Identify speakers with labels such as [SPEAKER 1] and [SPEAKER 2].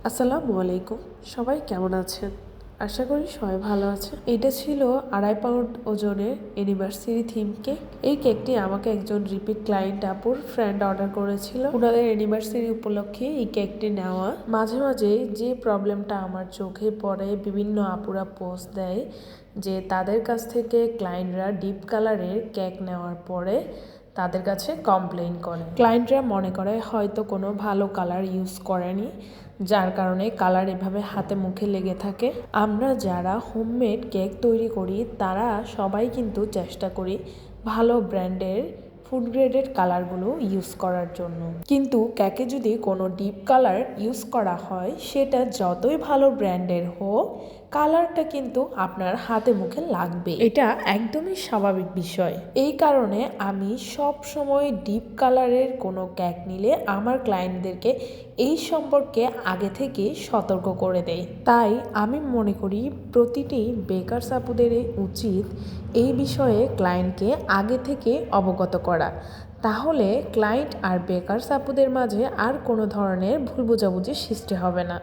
[SPEAKER 1] আসসালামু আলাইকুম। সবাই কেমন আছেন? আশা করি সবাই ভালো আছে। এটা ছিল 2.5 পাউন্ড ওজনের অ্যানিভার্সারি থিম কেক। এই কেকটি আমাকে একজন রিপিট ক্লায়েন্ট আপুর ফ্রেন্ড অর্ডার করেছিল। ওনাদের অ্যানিভার্সারি উপলক্ষে এই কেকটি নেওয়া। মাঝে মাঝে যে প্রবলেমটা আমার চোখে পড়ে, বিভিন্ন আপুরা পোস্ট দেয় যে তাদের কাছ থেকে ক্লায়েন্টরা ডিপ কালারের কেক নেওয়ার পরে তাদের কাছে কমপ্লেইন করে। ক্লায়েন্টরা মনে করে হয়তো কোনো ভালো কালার ইউজ করেনি, যার কারণে কালার এভাবে হাতে মুখে লেগে থাকে। আমরা যারা হোমমেড কেক তৈরি করি তারা সবাই কিন্তু চেষ্টা করি ভালো ব্র্যান্ডের ফুড গ্রেডেড কালারগুলো ইউজ করার জন্য। কিন্তু কেকে যদি কোনো ডিপ কালার ইউজ করা হয়, সেটা যতই ভালো ব্র্যান্ডের হোক, কালারটা কিন্তু আপনার হাতে মুখে লাগবে। এটা একদমই স্বাভাবিক বিষয়। এই কারণে আমি সব সময় ডিপ কালারের কোনো কেক নিলে আমার ক্লায়েন্টদেরকে এই সম্পর্কে আগে থেকে সতর্ক করে দেই। তাই আমি মনে করি প্রতিটি বেকারস আপুদেরই উচিত এই বিষয়ে ক্লায়েন্টকে আগে থেকে অবগত করা। তাহলে ক্লায়েন্ট আর বেকারস আপুদের মাঝে আর কোনো ধরনের ভুল বোঝাবুঝির সৃষ্টি হবে না।